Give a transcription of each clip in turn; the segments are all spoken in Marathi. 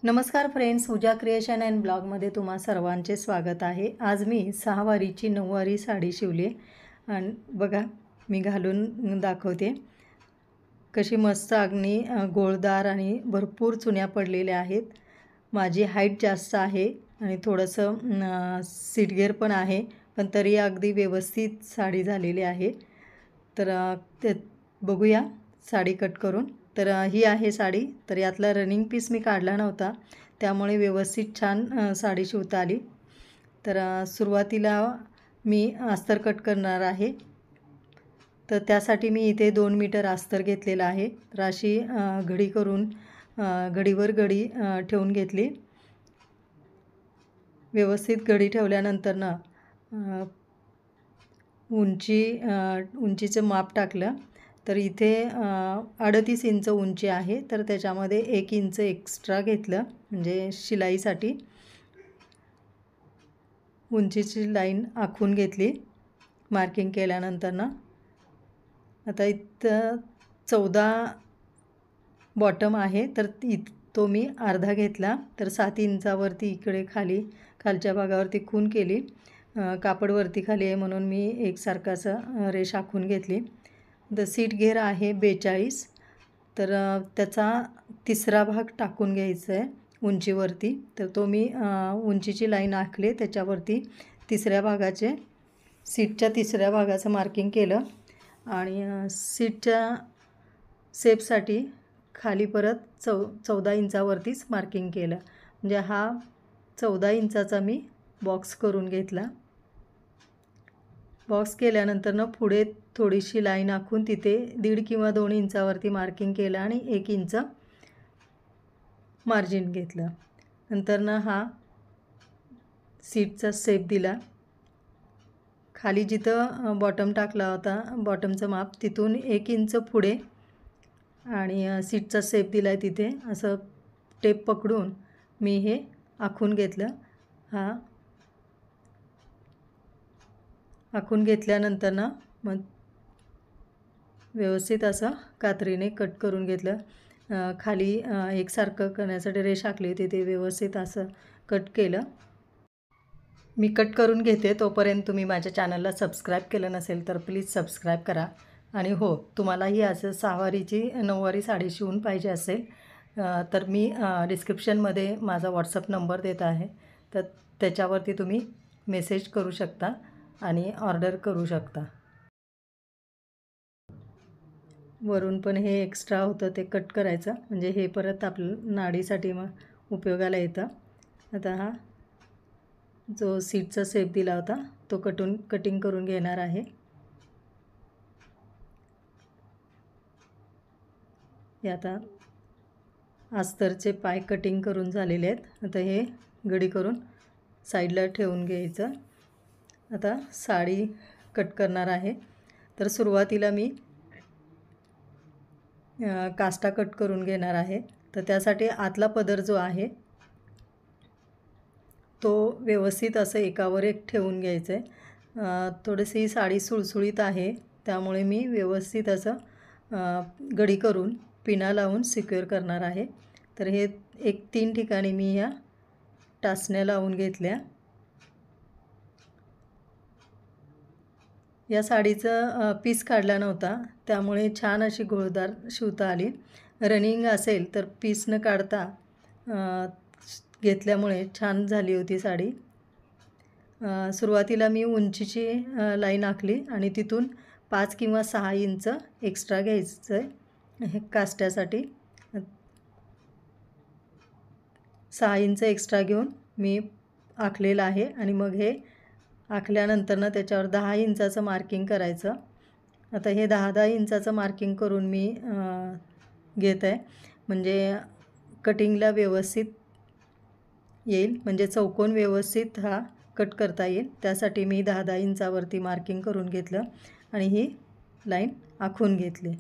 नमस्कार फ्रेंड्स, पूजा क्रिएशन अँड ब्लॉगमध्ये तुम्हा सर्वांचे स्वागत आहे। आज मी सहावारीची नऊवारी साडी शिवली आणि बघा मी घालून दाखवते कशी मस्त अगदी गोळदार आणि भरपूर चुन्या पडलेल्या आहेत। माझी हाईट जास्त आहे आणि थोडंसं सीटगेर पण आहे, पण तरी अगदी व्यवस्थित साडी झालेली आहे। तर ते बघूया साडी कट करून। तर ही आहे साडी। तर यातला रनिंग पीस मी काढला नव्हता, त्यामुळे व्यवस्थित छान साडी शिवता आली। तर सुरुवातीला मी अस्तर कट करणार आहे। तर त्यासाठी मी इथे 2 मीटर अस्तर घेतलेला आहे। तर अशी घडी करून घडीवर घडी ठेवून घेतली। व्यवस्थित घडी ठेवल्यानंतर ना उंचीचं माप टाकलं। तर इथे 38 इंच उंची आहे, तर त्याच्यामध्ये 1 इंच एक्स्ट्रा घेतलं म्हणजे शिलाईसाठी। उंचीची लाईन आखून घेतली मार्किंग केल्यानंतर ना। आता इथं 14 बॉटम आहे, तर तो मी अर्धा घेतला। तर 7 इंचावरती इकडे खालच्या भागावरती खून केली। कापड वरती खाली आहे म्हणून मी एकसारखं असं रेष आखून घेतली। सीट घेर आहे 42, तर त्याचा तिसरा भाग टाकून घ्यायचा आहे उंचीवरती। तर तो मी उंचीची लाईन आखली, त्याच्यावरती सीटच्या तिसऱ्या भागाचं मार्किंग केलं आणि सीटच्या शेपसाठी खाली परत 14 इंचावरतीच मार्किंग केलं। म्हणजे हा 14 इंचाचा मी बॉक्स करून घेतला। बॉक्स केल्यानंतर ना पुढे थोडीशी लाईन आखून तिथे 1.5 किंवा 2 इंचावरती मार्किंग केलं आणि 1 इंच मार्जिन घेतलं। नंतर ना हा सीटचा शेप दिला। खाली जिथं बॉटम टाकला होता, बॉटमचं माप तिथून 1 इंच पुढे आणि सीटचा शेप दिला आहे तिथे असं टेप पकडून मी हे आखून घेतलं। हा आखून घेतल्यानंतर ना मग व्यवस्थित असं कात्रीने कट करून घेतलं। खाली एकसारखं करण्यासाठी रेष आखली होती, ते व्यवस्थित असं कट केलं। मी कट करून घेते, तोपर्यंत तुम्ही माझ्या चॅनलला सबस्क्राईब केलं नसेल तर प्लीज सबस्क्राईब करा। आणि हो, तुम्हालाही असं सहावारीची नऊवारी साडी शिवून पाहिजे असेल तर मी डिस्क्रिप्शनमध्ये माझा व्हॉट्सअप नंबर देत आहे, तर त्याच्यावरती तुम्ही मेसेज करू शकता आणि ऑर्डर करू शकता। वरून पण हे एक्स्ट्रा होतं ते कट करायचं, म्हणजे हे परत आपल्या नाडीसाठी मग उपयोगाला येतं। आता हा जो सीटचा शेप दिला होता तो कटिंग करून घेणार आहे। हे आता अस्तरचे पाय कटिंग करून झालेले आहेत। आता हे घडी करून साईडला ठेवून घ्यायचं। आता साडी कट करणार आहे। तर सुरुवातीला मी काष्टा कट करून घेणार आहे। तर त्यासाठी आतला पदर जो आहे तो व्यवस्थित असं एकावर एक ठेवून घ्यायचं आहे। थोडीशी ही साडी सुळसुळीत आहे, त्यामुळे मी व्यवस्थित असं घडी करून पिना लावून सिक्युअर करणार आहे। तर हे 3 ठिकाणी मी या टाचण्या लावून घेतल्या। या साडीचं पीस काढला नव्हता, त्यामुळे छान अशी गोळदार शिवता आली। रनिंग असेल तर पीस न काढता घेतल्यामुळे छान झाली होती साडी। सुरुवातीला मी उंचीची लाईन आखली आणि तिथून 5 किंवा 6 इंच एक्स्ट्रा घ्यायचं आहे हे काष्ट्यासाठी। 6 इंच एक्स्ट्रा घेऊन मी आखलेलं आहे आणि मग हे आखल्यानंतर ना त्याच्यावर 10 इंचाचं मार्किंग करायचं। आता हे 10-10 इंचाचं मार्किंग करून मी घेत आहे, म्हणजे कटिंगला व्यवस्थित येईल, म्हणजे चौकोन व्यवस्थित हा कट करता येईल। त्यासाठी मी 10-10 इंचावरती मार्किंग करून घेतलं आणि ही लाईन आखून घेतली।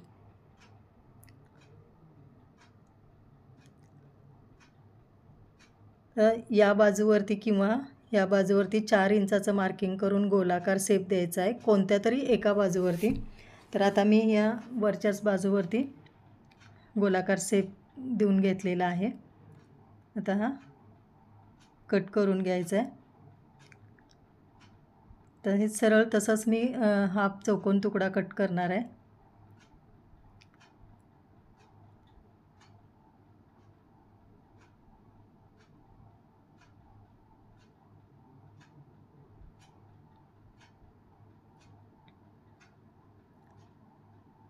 तर या बाजूवरती किंवा या बाजूवरती 4 इंचाचं मार्किंग करून गोलाकार शेप द्यायचा आहे कोणत्या तरी एका बाजूवरती। तर आता मी या वरच्याच बाजूवरती गोलाकार शेप देऊन घेतलेला आहे। आता हा कट करून घ्यायचा आहे. तर हे सरळ तसंच मी हा चौकोन तुकडा कट करणार आहे.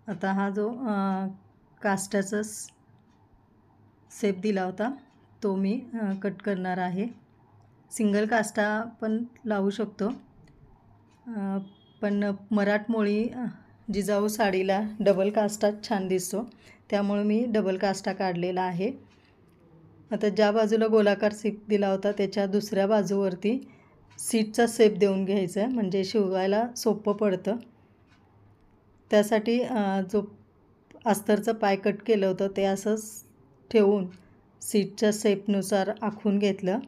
आता हा जो कास्टाचा शेप दिला होता तो मी कट करणार आहे. सिंगल कास्टा पण लावू शकतो, पण मराठमोळी जिजाऊ साडीला डबल कास्टा छान दिसतो, त्यामुळे मी डबल कास्टा काढलेला आहे. आता ज्या बाजूला गोलाकार शेप दिला होता त्याच्या दुसऱ्या बाजूवरती सीटचा शेप देऊन घ्यायचा आहे, म्हणजे शिवायला सोपं पडतं. त्यासाठी जो अस्तरचं पाय कट केलं होतं ते असंच ठेवून सीटच्या शेपनुसार आखून घेतलं.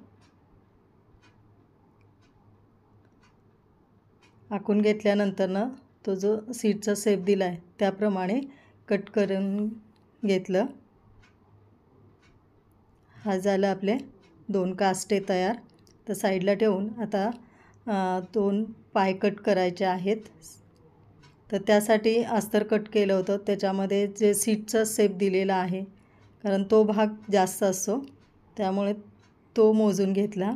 आखून घेतल्यानंतरनं तो जो सीटचा शेप दिला आहे त्याप्रमाणे कट करून घेतलं. हा झाला आपले 2 कास्टे तयार. तर साईडला ठेवून आता 2 पाय कट करायचे आहेत. तर त्यासाठी अस्तर कट केलं होतं त्याच्यामध्ये जे सीटचा शेप दिलेला आहे, कारण तो भाग जास्त असतो त्यामुळे तो मोजून घेतला.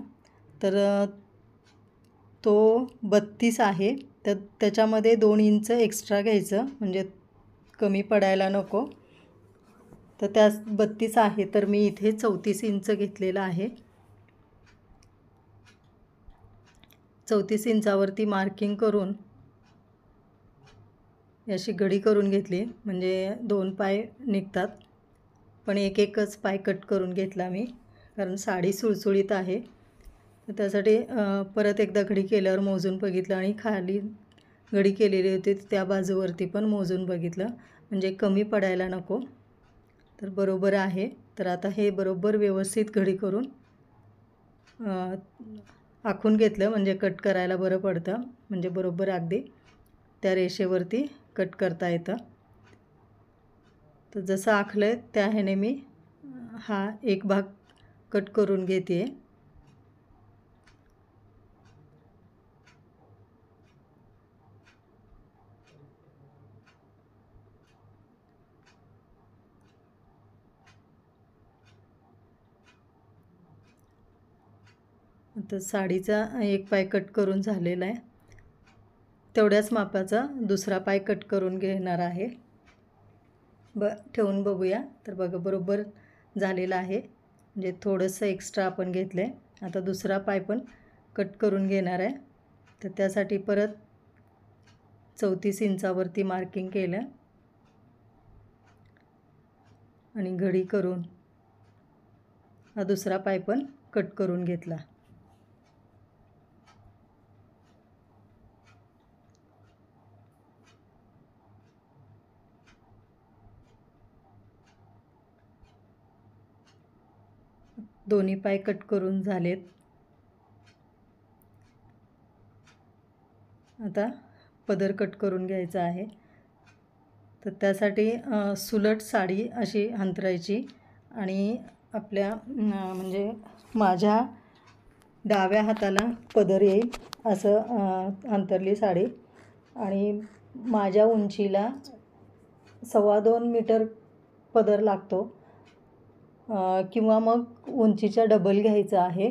तर तो 32 आहे. तर त्याच्यामध्ये 2 इंच एक्स्ट्रा घ्यायचं, म्हणजे कमी पडायला नको. तर त्या 32 आहे तर मी इथे 34 इंच घेतलेला आहे. 34 इंचावरती मार्किंग करून अशी घडी करून घेतली, म्हणजे 2 पाय निघतात. पण एकच पाय कट करून घेतला मी, कारण साडी सुळसुळीत आहे. तर त्यासाठी परत एकदा घडी केल्यावर मोजून बघितलं आणि खाली घडी केलेली होती त्या बाजूवरती पण मोजून बघितलं, म्हणजे कमी पडायला नको. तर बरोबर आहे. तर आता हे बरोबर व्यवस्थित घडी करून आखून घेतलं, म्हणजे कट करायला बरं पडतं, म्हणजे बरोबर अगदी त्या रेषेवरती कट करता येतं. तर जसं आखलं आहे त्या ह्याने मी हा एक भाग कट करून घेते. आता साडीचा एक पाय कट करून झालेला आहे. तेवढ्याच मापाचा दुसरा पाय कट करून घेणार आहे. ठेवून बघूया. तर बघा बरोबर झालेला आहे, म्हणजे थोडंसं एक्स्ट्रा आपण घेतलं आहे. आता दुसरा पाय पण कट करून घेणार आहे. तर त्यासाठी परत 34 इंचावरती मार्किंग केलं आणि घडी करून हा दुसरा पाय पण कट करून घेतला. दोन्ही पाय कट करून झालेत. आता पदर कट करून घ्यायचा आहे. तर त्यासाठी सुलट साडी अशी अंतरायची आणि आपल्या म्हणजे माझ्या डाव्या हाताला पदर येईल असं अंतरली साडी, आणि माझ्या उंचीला 2.25 मीटर पदर लागतो, किंवा मग उंचीच्या डबल घ्यायचं आहे.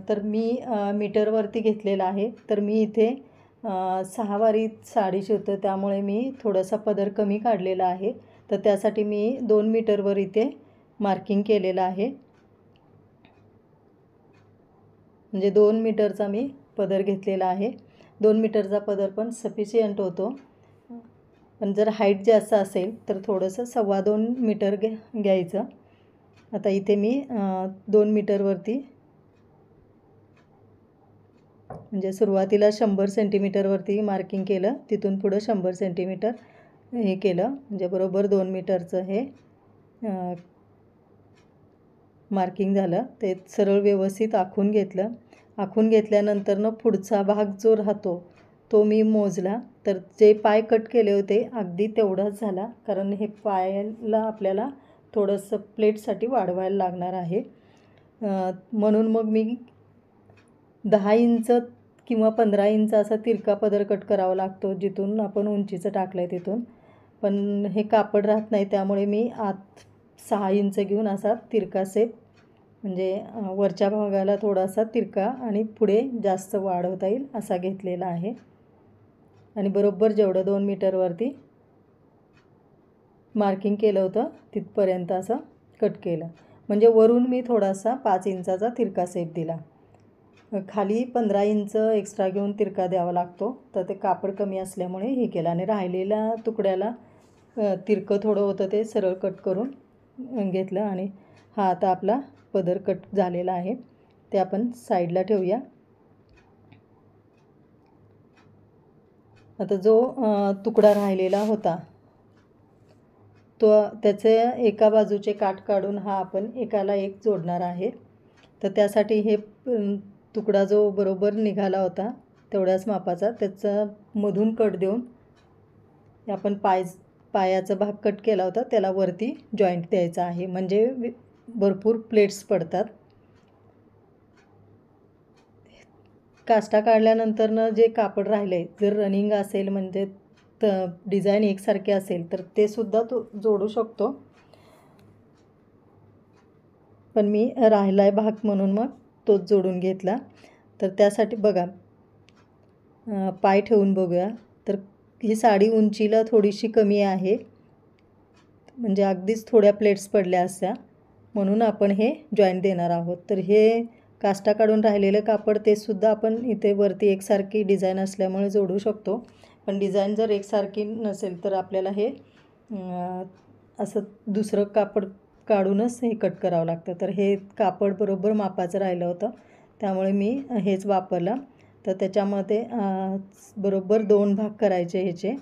तर मी मीटरवरती घेतलेला आहे. तर मी इथे 6 वारीत साडी शिवतो, त्यामुळे मी थोडासा पदर कमी काढलेला आहे. तर त्यासाठी मी 2 मीटरवर इथे मार्किंग केलेलं आहे, म्हणजे 2 मीटरचा मी पदर घेतलेला आहे. 2 मीटरचा पदर पण सफिशियंट होतो, पण जर हाईट जास्त असेल तर थोडंसं 2.25 मीटर घ्यायचं. आता इथे मी 2 मीटरवरती, म्हणजे सुरुवातीला 100 सेंटीमीटरवरती मार्किंग केलं, तिथून पुढं 100 सेंटीमीटर हे केलं, म्हणजे बरोबर 2 मीटरचं हे मार्किंग झालं. ते सरळ व्यवस्थित आखून घेतलं. आखून घेतल्यानंतरनं पुढचा भाग जो राहतो तो मी मोजला. तर जे पाय कट केले होते अगदी तेवढाच झाला, कारण हे पायाला आपल्याला थोडंसं प्लेटसाठी वाढवायला लागणार आहे. म्हणून मग मी 10 इंच किंवा 15 इंच असा तिरका पदर कट करावा लागतो, जिथून आपण उंचीचं टाकलं आहे तिथून. पण हे कापड राहत नाही, त्यामुळे मी आत 6 इंच घेऊन असा तिरका शेप, म्हणजे वरच्या भागाला थोडासा तिरका आणि पुढे जास्त वाढवता येईल असा घेतलेला आहे. आणि बरोबर जेवढं 2 मीटरवरती मार्किंग केलं होतं तिथपर्यंत असं कट केलं. म्हणजे वरून मी थोडासा 5 इंचाचा तिरका शेप दिला. खाली 15 इंच एक्स्ट्रा घेऊन तिरका द्यावा लागतो, तर ते कापड कमी असल्यामुळे हे केलं. आणि राहिलेल्या तुकड्याला तिरकं थोडं होतं ते सरळ कट करून घेतलं. आणि हा आता आपला पदर कट झालेला आहे, ते आपण साईडला ठेवूया. आता जो तुकडा राहिलेला होता तो त्याचे एका बाजूचे काठ काढून हा आपण एकाला एक जोडणार आहे. तर त्यासाठी हे तुकडा जो बरोबर निघाला होता तेवढ्याच मापाचा, त्याचा मधून कट देऊन आपण पायाचा भाग कट केला होता त्याला वरती जॉईंट द्यायचा आहे, म्हणजे भरपूर प्लेट्स पडतात. काष्टा काढल्यानंतरनं जे कापड राहिले, जर रनिंग असेल म्हणजे डिझाईन एकसारखे असेल तर ते सुद्धा तो जोडू शकतो. पण मी राहिला आहे भाग म्हणून मग तोच जोडून घेतला. तर त्यासाठी बघा, पाय ठेवून बघूया, तर ही साडी उंचीला थोडीशी कमी आहे, म्हणजे अगदीच थोड्या प्लेट्स पडल्या असत्या, म्हणून आपण हे जॉईंट देणार आहोत. तर हे काष्टा काढून राहिलेलं कापड ते सुद्धा आपण इथे वरती एकसारखी डिझाईन असल्यामुळे जोडू शकतो. पण डिझाईन जर एकसारखी नसेल तर आपल्याला हे असं दुसरं कापड काढूनच हे कट करावं लागतं. तर हे कापड बरोबर मापाचं राहिलं होतं, त्यामुळे मी हेच वापरलं. तर त्याच्यामध्ये बरोबर 2 भाग करायचे ह्याचे,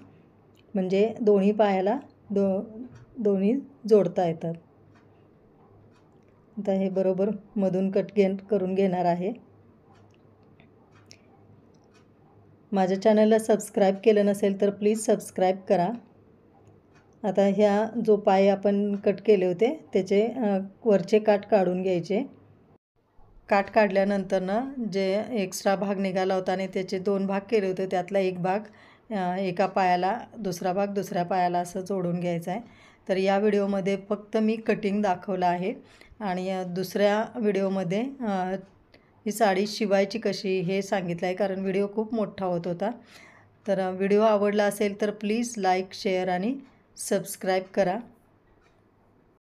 म्हणजे दोन्ही पायाला दोन्ही जोडता येतात. आता हे बरोबर मधून करून घेणार आहे. माझ्या चॅनलला सबस्क्राईब केलं नसेल तर प्लीज सबस्क्राईब करा. आता ह्या जो पाय आपण कट केले होते त्याचे वरचे काठ काढून घ्यायचे. काठ काढल्यानंतरनं जे एक्स्ट्रा भाग निघाला होता आणि त्याचे 2 भाग केले होते, त्यातला एक भाग एका पायाला, दुसरा भाग दुसऱ्या पायाला असं जोडून घ्यायचा आहे. तर या व्हिडिओमध्ये फक्त मी कटिंग दाखवलं आहे, आणि दुसऱ्या व्हिडिओमध्ये ही साडी शिवायची कशी हे सांगितलं आहे, कारण व्हिडिओ खूप मोठा होत होता. तर व्हिडिओ आवडला असेल तर प्लीज लाईक, शेअर आणि सबस्क्राईब करा.